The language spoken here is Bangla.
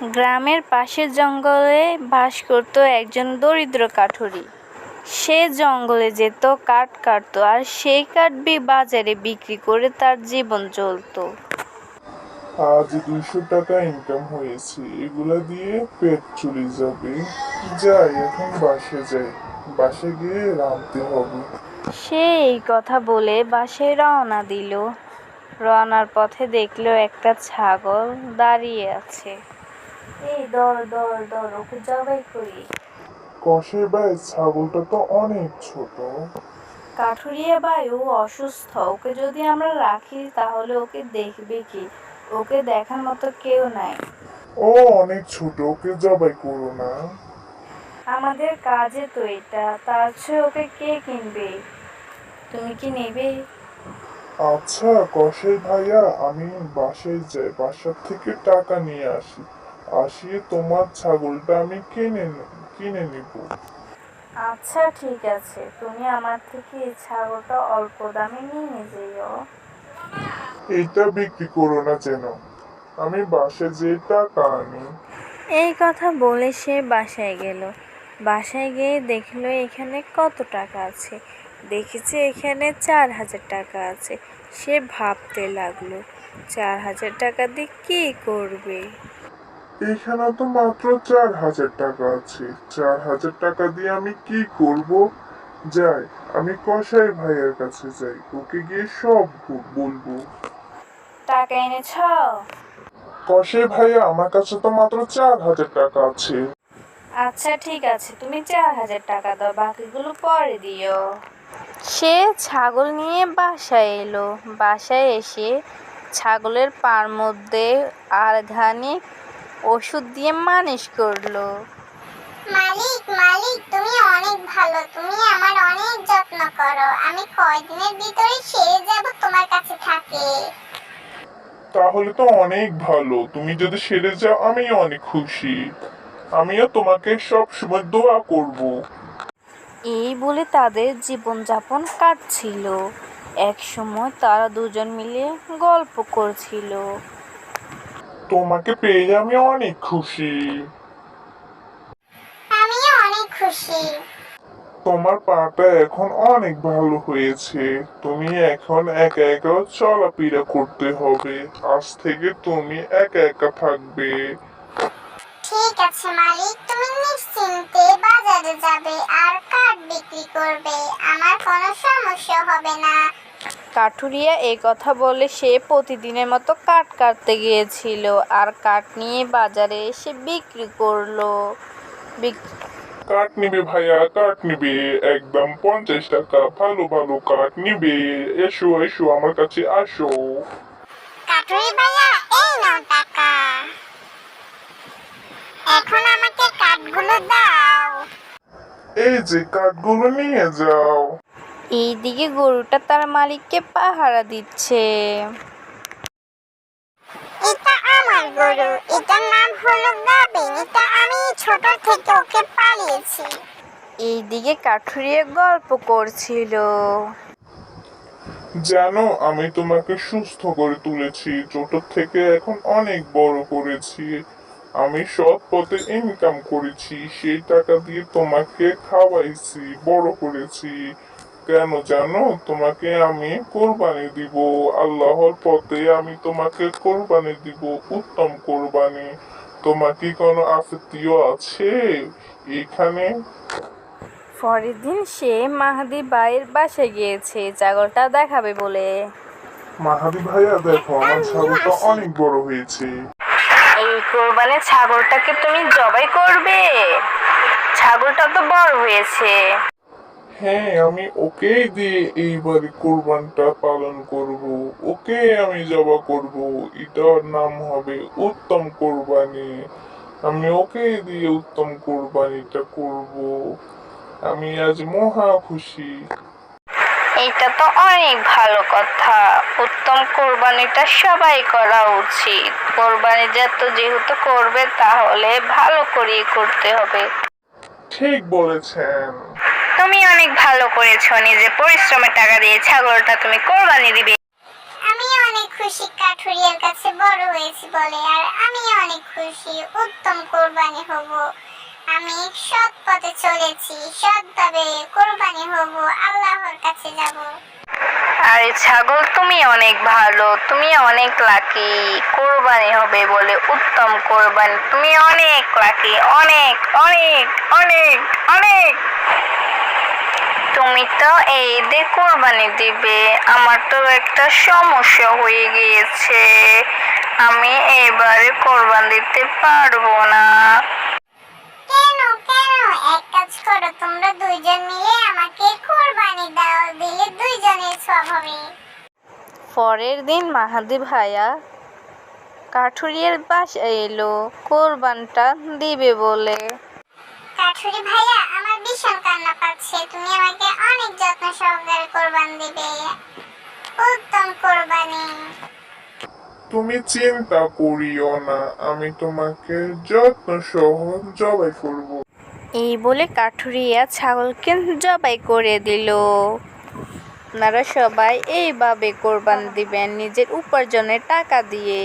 গ্রামের পাশের জঙ্গলে বাস করত একজন দরিদ্র কাঠুরি। সে জঙ্গলে যেত, কাঠ কাটতো, আর সেই কাঠ বাজারে বিক্রি করে তার জীবন চলতো। আজ 200 টাকা ইনকাম হয়েছে, এগুলা দিয়ে পেট চলে যাবে। যাই এখন বাসে যাই, বাসে গিয়ে রাঁধতে হবে। সে এই কথা বলে বাসায় রওনা দিল। রওনার পথে দেখলো একটা ছাগল দাঁড়িয়ে আছে। এই দৌড় দৌড় দৌড়, ওকে জবাই করি। কষে ভাই, ছাগলটা তো অনেক ছোট। কাঠুরিয়া ভাই, ও অসুস্থ, ওকে যদি আমরা রাখি তাহলে ওকে দেখবে কি? ওকে দেখার মতো কেউ নাই। ও অনেক ছোট, ওকে জবাই করো না। আমাদের কাজে তো এটা, তার চেয়ে ওকে কে কিনবে? তুমি কি নেবে? আচ্ছা কষাই ভাইয়া, আমি বাসায় যাই, বাসার থেকে টাকা নিয়ে আসি, আসিয়ে তোমার ছাগলটা আমি কিনে নিব। আচ্ছা ঠিক আছে, তুমি আমার থেকে এই ছাগলটা অল্প দামে নিয়ে যেও। এইটা বিক্রি করো না যেন, আমি বাসায় যেয়ে টাকা আনি। এই কথা বলে সে বাসায় গেল। বাসায় গিয়ে দেখলো এখানে কত টাকা আছে। দেখেছে এখানে 4,000 টাকা আছে। সে ভাবতে লাগলো, 4,000 টাকা দিয়ে কি করবে? এখানে তো মাত্র 4,000 টাকা আছে, 4,000 টাকা দিয়ে আমি কি করব? যাই, আমি কসাই ভাইয়ের কাছে যাই, ওকে গিয়ে সব বলবো। টাকা এনেছ? কসাই ভাইয়া, আমার কাছে তো মাত্র 4,000 টাকা আছে। আচ্ছা ঠিক আছে, তুমি 4,000 টাকা দাও, বাকিগুলো পরে দিও। সে ছাগল নিয়ে বাসায় এলো। বাসায় এসে ছাগলের পার মধ্যে অর্গানিক ওষুধ দিয়ে মালিশ করলো। মালিক মালিক, তুমি অনেক ভালো, তুমি আমার অনেক যত্ন করো, আমি কয়দিনের ভিতরে সেরে যাব তোমার কাছে থাকে। তাহলে তো অনেক ভালো, তুমি যদি সেরে যাও আমি অনেক খুশি, আমিও তোমাকে সব সময় দোয়া করব। এই বলে তাদের জীবনযাপন কাটছিল। এক সময় তারা দুজন মিলে গল্প করছিল। তোমাকে পেয়ে আমি অনেক খুশি। আমিও অনেক খুশি। তোমার পাটা এখন অনেক ভালো হয়েছে, তুমি এখন একা একা চলাফেরা করতে হবে, আজ থেকে তুমি একা একা থাকবে। ঠিক আছে মালিক, তুমি নিশ্চিন্তে বাজারে যাবে আর কাঠ বিক্রি করবে, আমার কোনো সমস্যা হবে না। কাঠুরিয়া এই কথা বলে সে প্রতিদিনের মতো কাঠ কাটতে গিয়েছিল আর কাঠ নিয়ে বাজারে এসে বিক্রি করলো। কাঠ নিবে ভাইয়া, কাঠ নিবে, একদম 50 টাকা, ভালো ভালো কাঠ নিবে। এসো এসো, আমার কাছে আসো। কাঠুরি ভাইয়া, এই নাও টাকা, এখন আমাকে কাঠগুলো দাও। এই যে কাঠগুলো নিয়ে যাও। এইদিকে গরুটা তার মালিককে পাহারা দিচ্ছে। এটা আমার গরু, এটার নাম হলো গাবিন, এটা আমি ছোট থেকে ওকে পালিয়েছি। এইদিকে কাঠুরিয়া গল্প করছিল। জানো, আমি তোমাকে সুস্থ করে তুলেছি, ছোট থেকে এখন অনেক বড় করেছি, আমি সৎ পথে ইনকাম করেছি, সেই টাকা দিয়ে তোমাকে খাওয়াইছি, বড় করেছি। কেন জানো, তোমাকে আমি কোরবানি দিব, আল্লাহর পথে আমি তোমাকে কোরবানি দিব, উত্তম কোরবানি। তোমার কি কোনো আফিত্তিও আছে এখানে? পরের দিন সে মাহাদি ভাইয়ের বাসায় গিয়েছে ছাগলটা দেখাবে বলে। মাহাদি ভাইয়া দেখো, আমার ছাগলটা অনেক বড় হয়েছে। এই কোরবানির ছাগলটাকে তুমি জবাই করবে? ছাগলটা তো বড় হয়েছে। হ্যাঁ, আমি ওকেই দিয়ে এইবারে কোরবানটা পালন করব, ওকে আমি জবা করব, এটার নাম হবে উত্তম কোরবানি। আমি ওকে দিয়ে উত্তম কোরবানিটা করব, আমি আজ মহা খুশি। এটা তো অনেক ভালো কথা, উত্তম কোরবানিটা সবাই করা উচিত। কোরবানি যেহেতু করবে তাহলে ভালো করে করতে হবে। ঠিক বলেছেন। তুমি অনেক ভালো করেছো, নিজে পরিশ্রমের টাকা দিয়ে ছাগলটা তুমি কোরবানি দিবে। আমি অনেক খুশি কাঠুরিয়ার কাছে বড় হয়েছি বলে, আর আমি অনেক খুশি। উত্তম কোরবানি হব। আমি সৎ পথে চলেছি, সৎভাবে কোরবানি হব, আল্লাহর কাছে যাব। আরে ছাগল, তুমি অনেক ভালো, তুমি অনেক লাকি। কোরবানি হবে বলে উত্তম কোরবানি, তুমি অনেক লাকি, অনেক অনেক অনেক অনেক। তুমি তো এই ঈদে কোরবানি দিবে, আমার তো একটা সমস্যা হয়ে গিয়েছে, আমি এবারে কোরবানি দিতে পারবো না। কেন কেন? এক কাজ করো, তোমরা দুইজন মিলে আমাকে কোরবানি দাও, দিলে দুইজনের সওয়াব হবে। পরের দিন মাহাদি ভাইয়া কাঠুরিয়ার বাসায় এলো কোরবানটা দিবে বলে। কাঠুরি ভাইয়া, আমার ভীষণ কান্না পাচ্ছে, তুমি আমাকে অনেক যত্ন সহকারে কোরবান দিবে। উত্তম কোরবানি। তুমি চিন্তা করিও না, আমি তোমাকে যত্ন সহ জবাই করব। এই বলে কাঠুরিয়া ছাগলকে জবাই করে দিল। আপনারা সবাই এইভাবে কোরবান দিবেন নিজের উপার্জনের টাকা দিয়ে।